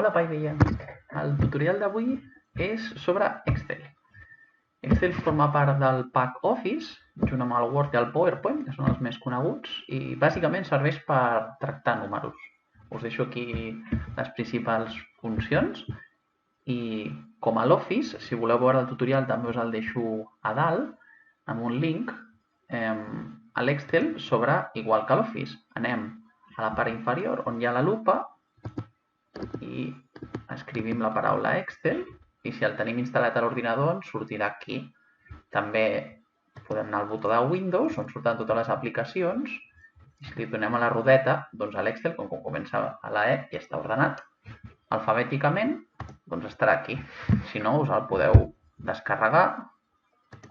Hola Paideia, el tutorial d'avui és sobre Excel. Excel forma part del pack Office, junt amb el Word i el PowerPoint, que són els més coneguts, i bàsicament serveix per tractar números. Us deixo aquí les principals funcions i com a l'Office, si voleu veure el tutorial també us el deixo a dalt, amb un link, a l'Excel sobre igual que l'Office. Anem a la part inferior on hi ha la lupa i escrivim la paraula Excel i si el tenim instal·lat a l'ordinador ens sortirà aquí. També podem anar al botó de Windows on surten totes les aplicacions i si li donem a la rodeta, doncs a l'Excel, com comença a la E i està ordenat alfabèticament, doncs estarà aquí. Si no, us el podeu descarregar.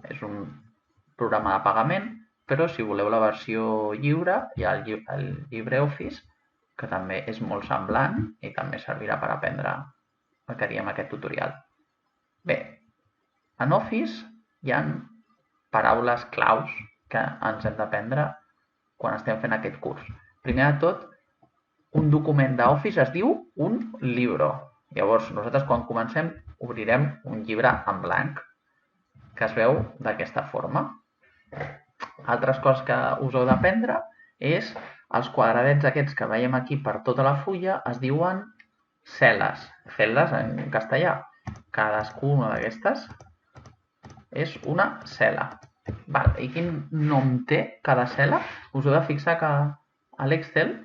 És un programa de pagament, però si voleu la versió lliure hi ha el LibreOffice, que també és molt semblant i també servirà per aprendre el que diem aquest tutorial. Bé, en Office hi ha paraules claus que ens hem d'aprendre quan estem fent aquest curs. Primer de tot, un document d'Office es diu un libro. Llavors, nosaltres quan comencem obrirem un llibre en blanc que es veu d'aquesta forma. Altres coses que us heu d'aprendre és els quadradets aquests que veiem aquí per tota la fulla es diuen celes, celdas en castellà. Cadascuna d'aquestes és una cel·la. I quin nom té cada cel·la? Us heu de fixar que a l'Excel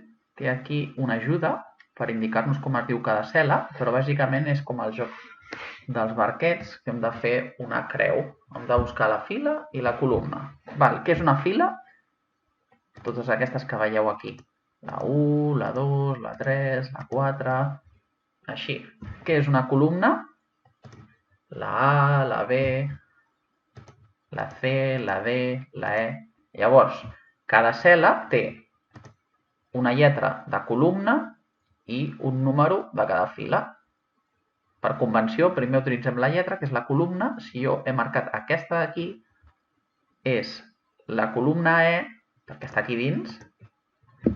té aquí una ajuda per indicar-nos com es diu cada cel·la, però bàsicament és com el joc dels barquets que hem de fer una creu. Hem de buscar la fila i la columna. Què és una fila? Totes aquestes que veieu aquí. La 1, la 2, la 3, la 4... Així. Què és una columna? La A, la B, la C, la D, la E... Llavors, cada cel·la té una lletra de columna i un número de cada fila. Per convenció, primer utilitzem la lletra, que és la columna. Si jo he marcat aquesta d'aquí, és la columna E, perquè està aquí dins,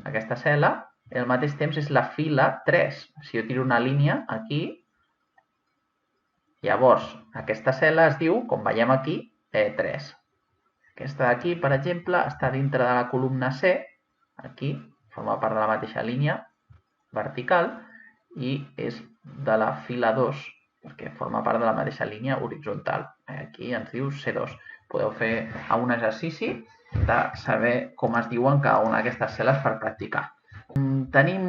aquesta cel·la, i al mateix temps és la fila 3. Si jo tiro una línia aquí, llavors aquesta cel·la es diu, com veiem aquí, E3. Aquesta d'aquí, per exemple, està dintre de la columna C, aquí, forma part de la mateixa línia vertical, i és de la fila 2, perquè forma part de la mateixa línia horitzontal. Aquí ens diu C2. Podeu fer un exercici de saber com es diuen cada una d'aquestes cel·les per practicar. Tenim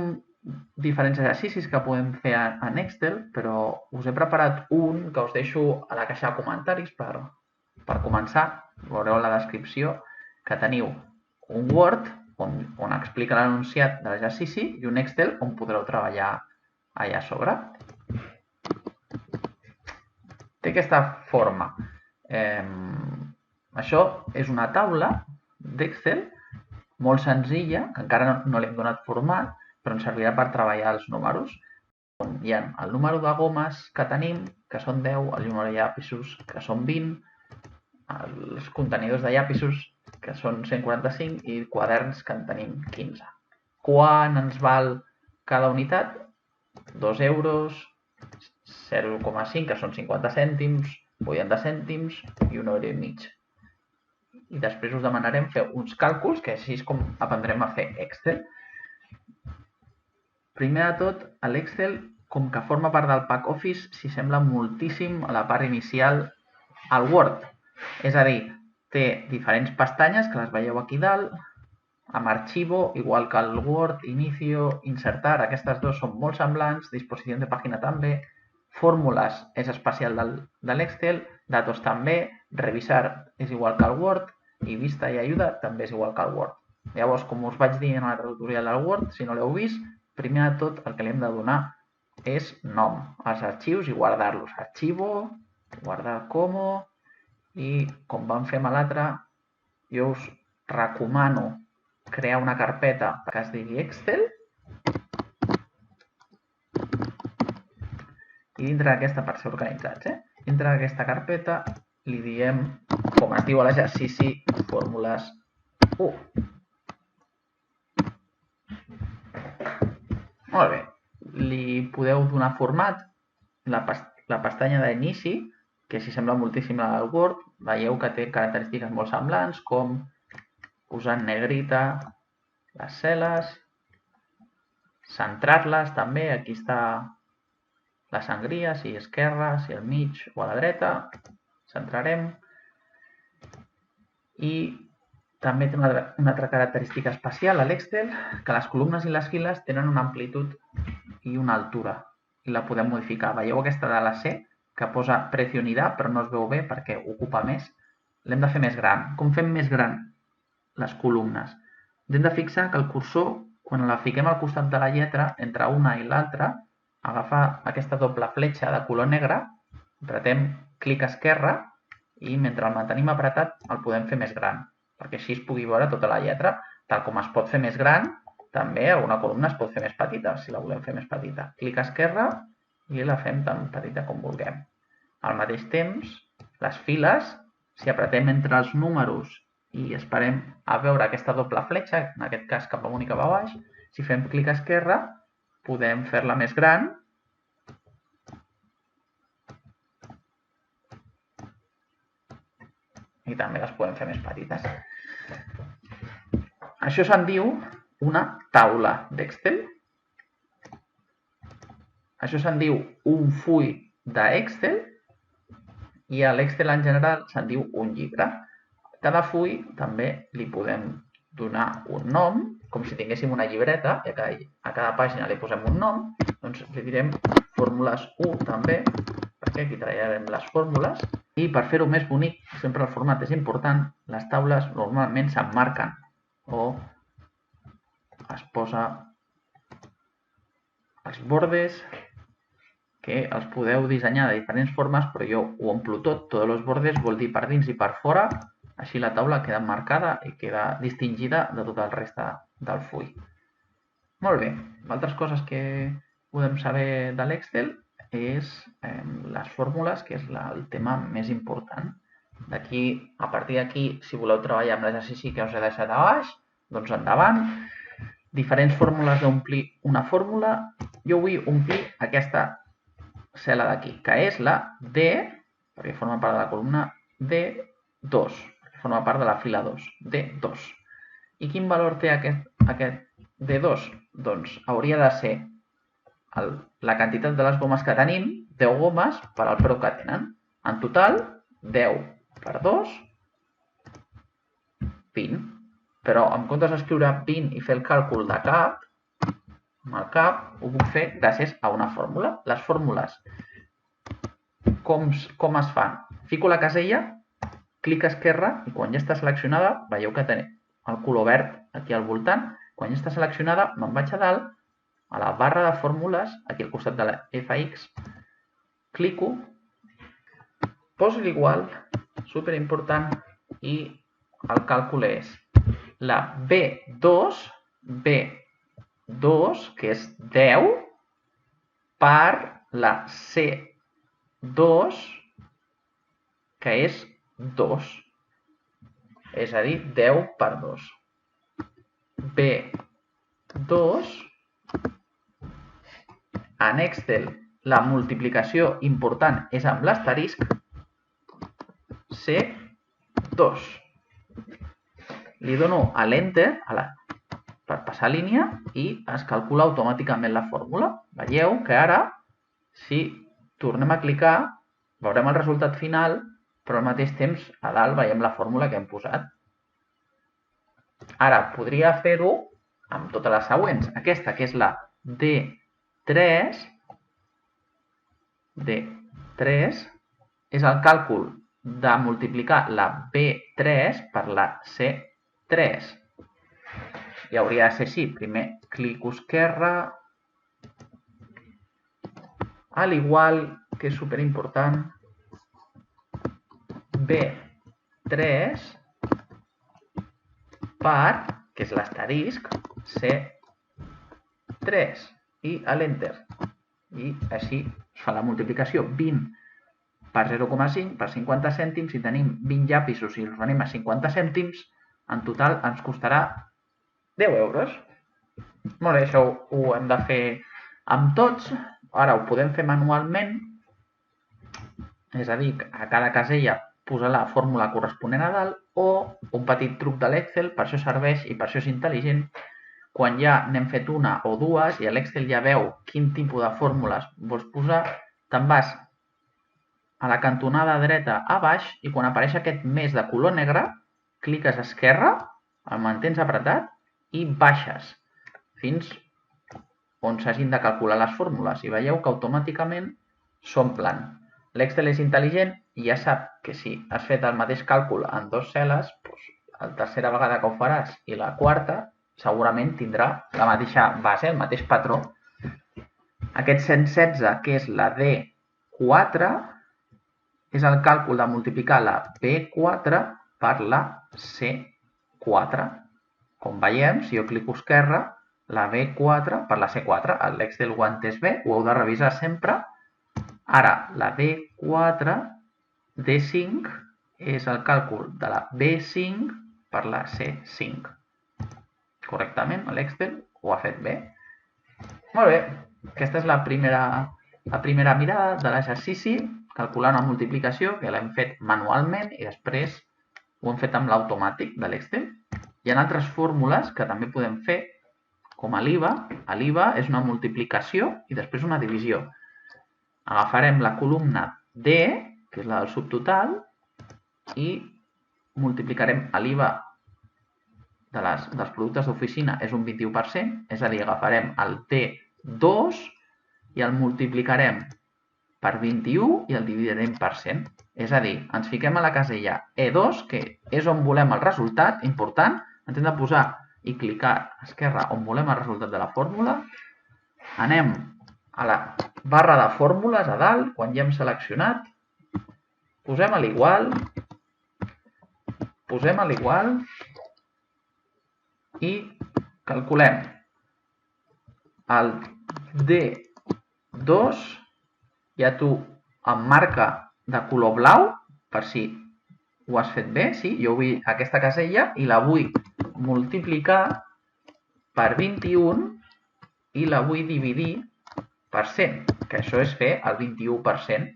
diferents exercicis que podem fer en Excel, però us he preparat un que us deixo a la caixa de comentaris per començar. Veureu a la descripció que teniu un Word on explica l'enunciat de l'exercici i un Excel on podreu treballar allà a sobre. Té aquesta forma. Això és una taula d'Excel molt senzilla, que encara no li hem donat format, però ens servirà per treballar els números. Hi ha el número de gomes que tenim, que són 10, el número de llapisos, que són 20, els contenidors de llapisos, que són 145, i quaderns, que en tenim 15. Quan ens val cada unitat? 2 euros, 0,5, que són 50 cèntims, 80 cèntims i 1,5 euro. I després us demanarem fer uns càlculs, que així és com aprendrem a fer Excel. Primer de tot, l'Excel, com que forma part del pack Office, s'hi sembla moltíssim a la part inicial al Word. És a dir, té diferents pestanyes, que les veieu aquí dalt, amb arxivo, igual que el Word, inicio, insertar, aquestes dues són molt semblants, disposició de pàgina també, fórmules és especial de l'Excel, datos també, revisar és igual que el Word i vista i ajuda també és igual que el Word. Llavors, com us vaig dir en el tutorial del Word, si no l'heu vist, primer de tot el que li hem de donar és nom als arxius i guardar-los. Arxivo, guardar como, i com vam fer amb l'altre, jo us recomano crear una carpeta que es digui Excel i dintre d'aquesta, per ser organitzats, dintre d'aquesta carpeta li diem, com es diu a l'exercici, fórmules 1. Molt bé. li podeu donar format, la pestanya d'inici, que si sembla moltíssim a la del Word, veieu que té característiques molt semblants, com posar en negrita les cel·les, centrar-les també, aquí està la sangria, si esquerra, si al mig o a la dreta, centrarem. I també té una altra característica especial a l'Excel, que les columnes i les files tenen una amplitud i una altura, i la podem modificar. Veieu aquesta de la C, que posa precio unidad, però no es veu bé perquè ocupa més. L'hem de fer més gran. Com fem més gran les columnes? Hem de fixar que el cursor, quan la fiquem al costat de la lletra, entre una i l'altra, agafar aquesta doble fletxa de color negre, apretem clic esquerre i mentre el mantenim apretat el podem fer més gran, perquè així es pugui veure tota la lletra. Tal com es pot fer més gran, també alguna columna es pot fer més petita, si la volem fer més petita. Clic esquerre i la fem tan petita com vulguem. Al mateix temps, les files, si apretem entre els números i esperem a veure aquesta doble fletxa, en aquest cas cap amunt i cap a baix, si fem clic esquerre, podem fer-la més gran i també les podem fer més petites. Això se'n diu una taula d'Excel. Això se'n diu un full d'Excel i a l'Excel en general se'n diu un llibre. Cada full també li podem donar un nom, com si tinguéssim una llibreta, i a cada pàgina li posem un nom, doncs li direm fórmules 1 també, perquè aquí treballarem les fórmules. I per fer-ho més bonic, sempre el format és important, les taules normalment s'emmarquen o es posa els bordes, que els podeu dissenyar de diferents formes, però jo ho omplo tot. Tots els bordes vol dir per dins i per fora, així la taula queda marcada i queda distingida de tot el reste del full. Molt bé, altres coses que podem saber de l'Excel és les fórmules, que és el tema més important. A partir d'aquí, si voleu treballar amb l'exercici que us he deixat a baix, doncs endavant. Diferents fórmules d'omplir una fórmula. Jo vull omplir aquesta cel·la d'aquí, que és la D, perquè forma part de la columna D2, forma part de la fila 2, D2. I quin valor té aquest D2? Doncs hauria de ser la quantitat de les gomes que tenim, 10 gomes per al preu que tenen. En total, 10 per 2, 20. Però en comptes d'escriure 20 i fer el càlcul de cap, amb el cap ho puc fer gràcies a una fórmula. Les fórmules, com es fan? Fico la casella, clic esquerre i quan ja està seleccionada, veieu que tenim el color verd aquí al voltant. Quan ja està seleccionada, me'n vaig a dalt, a la barra de fórmules, aquí al costat de la FX, clico, poso l'igual, superimportant, i el càlcul és la B2, que és 10, per la C2, que és 2. És a dir, 10 per 2. B2. En Excel, la multiplicació important és amb l'asterisc, C2. Li dono a l'Enter per passar línia i es calcula automàticament la fórmula. Veieu que ara, si tornem a clicar, veurem el resultat final, però al mateix temps a dalt veiem la fórmula que hem posat. Ara, podria fer-ho amb totes les següents. Aquesta, que és la D3, és el càlcul de multiplicar la B3 per la C3. I hauria de ser així. Primer clico esquerre, a l'igual, que és superimportant, B3 per, que és l'asterisc, C3, i a l'Enter. I així es fa la multiplicació. 20 per 0,5 per 50 cèntims. Si tenim 20 llapisos i els venim a 50 cèntims, en total ens costarà 10 euros. Molt bé, això ho hem de fer Amb tots, ara ho podem fer manualment, és a dir, a cada casella posar la fórmula corresponent a dalt, o un petit truc de l'Excel, per això serveix i per això és intel·ligent. Quan ja n'hem fet una o dues i l'Excel ja veu quin tipus de fórmules vols posar, te'n vas a la cantonada dreta a baix i quan apareix aquest més de color negre, cliques a esquerra, el mantens apretat i baixes fins on s'hagin de calcular les fórmules i veieu que automàticament s'omplen. L'Excel és intel·ligent i ja sap que si has fet el mateix càlcul en dues cel·les, la tercera vegada que ho faràs i la quarta segurament tindrà la mateixa base, el mateix patró. Aquest 116, que és la D4, és el càlcul de multiplicar la B4 per la C4. Com veiem, si jo clico esquerra, la B4 per la C4. L'Excel ho ha entès bé, ho heu de revisar sempre. Ara, la D4, D5, és el càlcul de la B5 per la C5. Correctament, l'Excel ho ha fet bé. Molt bé, aquesta és la primera mirada de l'exercici, calcular una multiplicació que l'hem fet manualment i després ho hem fet amb l'automàtic de l'Excel. Hi ha altres fórmules que també podem fer, com a l'IVA. L'IVA és una multiplicació i després una divisió. Agafarem la columna D, que és la del subtotal, i multiplicarem l'IVA dels productes d'oficina és un 21%, és a dir, agafarem el D2 i el multiplicarem per 21 i el dividirem per 100. És a dir, ens fiquem a la casella E2, que és on volem el resultat, important, ens hem de posar i clicar a esquerra on volem el resultat de la fórmula. Anem a la barra de fórmules a dalt, quan ja hem seleccionat, posem a l'igual, i calculem el D2, ja tu em marca de color blau, per si ho has fet bé, sí? Jo vull aquesta casella i la vull multiplicar per 21 i la vull dividir per 100, que això és fer el 21%.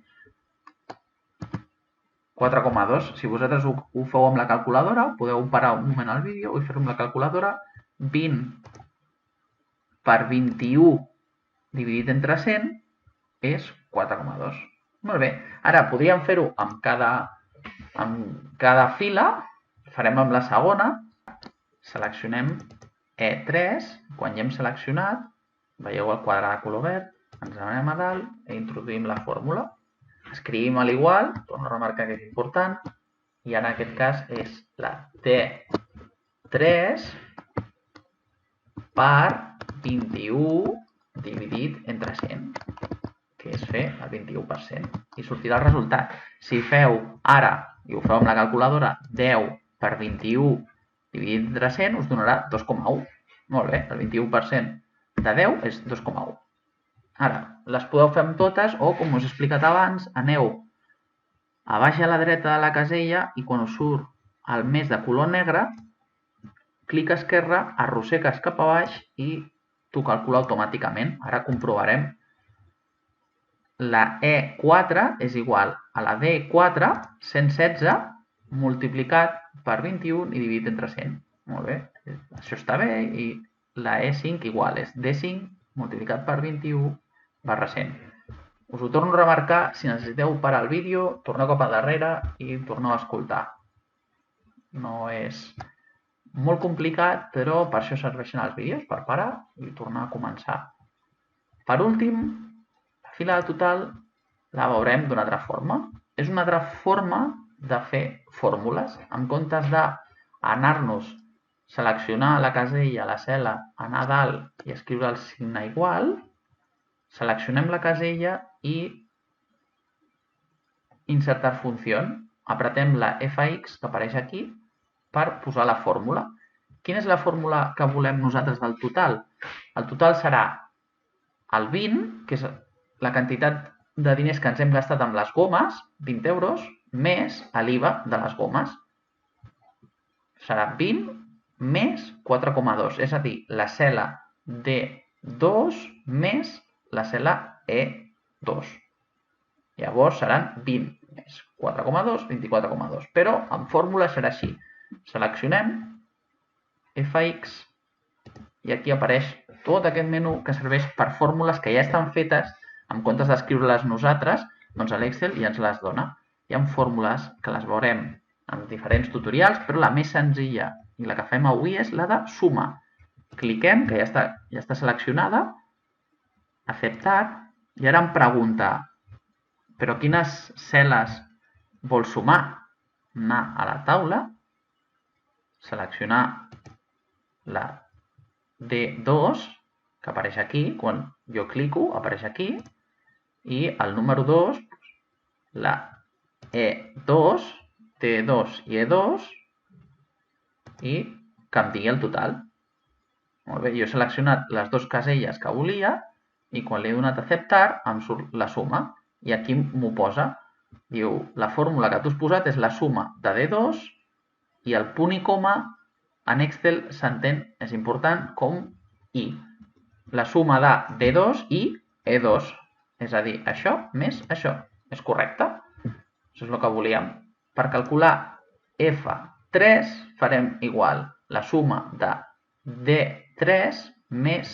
4,2. Si vosaltres ho feu amb la calculadora, podeu parar un moment al vídeo i fer-ho amb la calculadora. 20 per 21 dividit entre 100 és 4,2. Molt bé. Ara podríem fer-ho amb cada fila. Farem amb la segona. Seleccionem E3. Quan ja hem seleccionat, veieu el quadre de color verd, ens anem a dalt i introduïm la fórmula. Escrivim a l'igual, torno a remarcar que és important, i en aquest cas és la D3 per 21 dividit entre 100, que és fer el 21%, i sortirà el resultat. Si feu ara, i ho feu amb la calculadora, 10 per 21 dividit entre 100, us donarà 2,1. Molt bé, el 21% de 10 és 2,1. Ara, les podeu fer amb totes o, com us he explicat abans, aneu a baix a la dreta de la casella i quan us surt el més de color negre, clic a esquerra, arrossegues cap a baix i t'ho calcula automàticament. Ara comprovarem. La E4 és igual a la D4, 116, multiplicat per 21 i dividit entre 100. Molt bé, això està bé. I la E5 igual és D5 multiplicat per 21 barra 100. Us ho torno a remarcar, si necessiteu parar el vídeo, torneu cap a darrere i torneu a escoltar. No és molt complicat, però per això serveixen els vídeos, per parar i tornar a començar. Per últim, la fila de total la veurem d'una altra forma. És una altra forma de fer fórmules. En comptes d'anar-nos, seleccionar la casella, la cel·la, anar a dalt i escriure el signe igual, seleccionem la casella i insertar funció. Apretem la FX que apareix aquí per posar la fórmula. Quina és la fórmula que volem nosaltres del total? El total serà el 20, que és la quantitat de diners que ens hem gastat amb les gomes, 20 euros, més l'IVA de les gomes. Serà 20 més 4,2, és a dir, la cel·la D2 més la cel·la E2. Llavors seran 20 més 4,2, 24,2. Però en fórmula serà així. Seleccionem fx i aquí apareix tot aquest menú que serveix per fórmules que ja estan fetes. En comptes d'escriure-les nosaltres, doncs l'Excel ja ens les dona. Hi ha fórmules que les veurem en diferents tutorials, però la més senzilla i la que fem avui és la de suma. Cliquem, que ja està seleccionada, acceptar, i ara em pregunta, però quines cel·les vol sumar? Anar a la taula, seleccionar la D2, que apareix aquí, quan jo clico apareix aquí, i el número 2, la E2, T2 i E2, i que em digui el total. Molt bé, jo he seleccionat les dues caselles que volia i quan li he donat a acceptar em surt la suma i aquí m'ho posa. Diu, la fórmula que tu has posat és la suma de D2 i el punt i coma en Excel s'entén, és important, com I. La suma de D2 i E2, és a dir, això més això. És correcte? Això és el que volíem. Per calcular F3 farem igual la suma de D3 més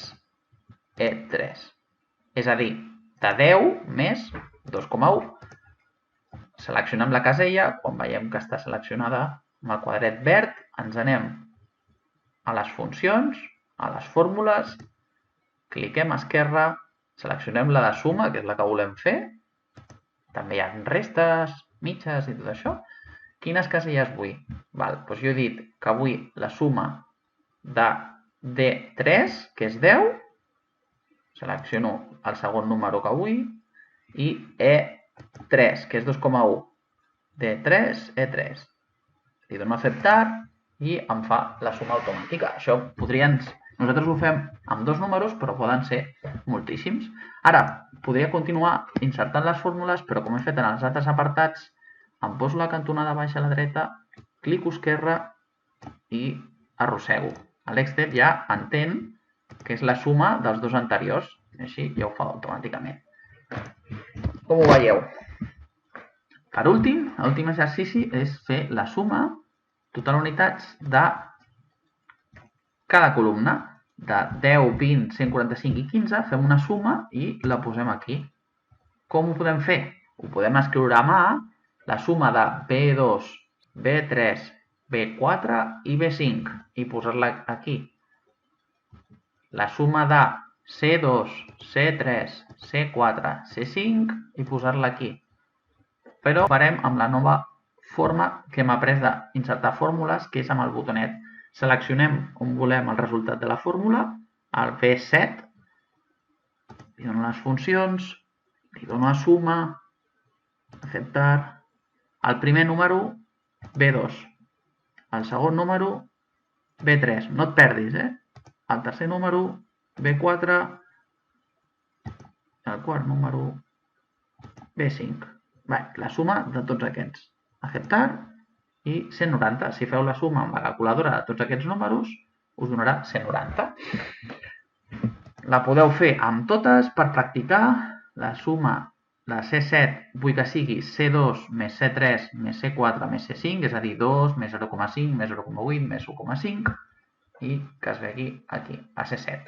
E3. És a dir, de 10 més 2,1. Seleccionem la casella, quan veiem que està seleccionada amb el quadret verd, ens anem a les funcions, a les fórmules, cliquem a esquerra, seleccionem la de suma, que és la que volem fer. També hi ha restes, mitges i tot això. Quines caselles vull? Doncs jo he dit que vull la suma de D3, que és 10, selecciono el segon número que vull, i E3, que és 2,1, D3, E3. Li dono a acceptar i em fa la suma automàtica. Això nosaltres ho fem amb dos números, però poden ser moltíssims. Ara, podria continuar insertant les fórmules, però com he fet en els altres apartats, em poso la cantonada baixa a la dreta, clico esquerra i arrossego. L'Excel ja entén que és la suma dels dos anteriors, i així ja ho fa automàticament. Com ho veieu? Per últim, l'últim exercici és fer la suma total unitats de cada columna. De 10, 20, 145 i 15 fem una suma i la posem aquí. Com ho podem fer? Ho podem escriure a mà, la suma de B2, B3, B4 i B5 i posar-la aquí. La suma de C2, C3, C4, C5 i posar-la aquí. Però ho farem amb la nova forma que hem après d'insertar fórmules, que és amb el botonet. Seleccionem on volem el resultat de la fórmula, el B7, li dono les funcions, li dono a suma, acceptar, el primer número B2, el segon número B3, no et perdis, el tercer número B4, el quart número B5. La suma de tots aquests. Acceptar i 190. Si feu la suma amb la calculadora de tots aquests números, us donarà 190. La podeu fer amb totes per practicar. La suma de C7 vull que sigui C2 més C3 més C4 més C5, és a dir, 2 més 0,5 més 0,8 més 1,5 i que es vegi aquí, a C7.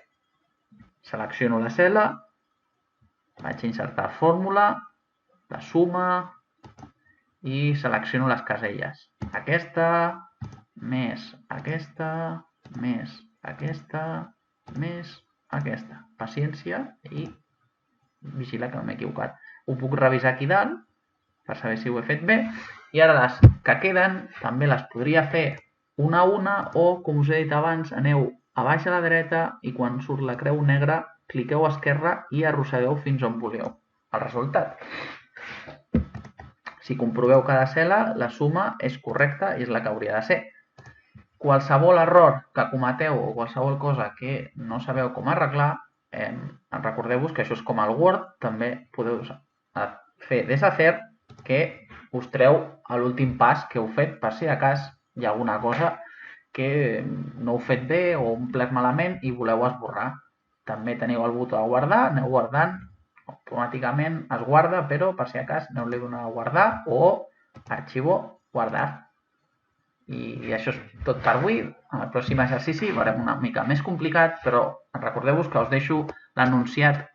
Selecciono la cel·la, vaig a insertar fórmula, la suma i selecciono les caselles. Aquesta, més aquesta, més aquesta, més aquesta. Paciència i vigila que no m'he equivocat. Ho puc revisar aquí dalt per saber si ho he fet bé. I ara les que queden també les podria fer una a una o, com us he dit abans, aneu a baix a la dreta i quan surt la creu negra cliqueu a esquerra i arrossegueu fins on voleu el resultat. Si comproveu cada cel·la, la suma és correcta i és la que hauria de ser. Qualsevol error que cometeu o qualsevol cosa que no sabeu com arreglar, recordeu-vos que això és com el Word, també podeu fer deshacer, que us treu l'últim pas que heu fet per si de cas hi ha alguna cosa que no heu fet bé o un plec malament i voleu esborrar. També teniu el botó de guardar, aneu guardant, automàticament es guarda, però per si acas aneu-li donant a guardar o arxivo, guardar. I això és tot per avui. En el pròxim exercici veurem una mica més complicat, però recordeu-vos que us deixo l'enunciat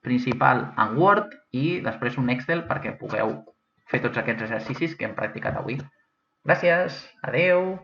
principal en Word i després un Excel perquè pugueu fer tots aquests exercicis que hem practicat avui. Gràcies, adeu!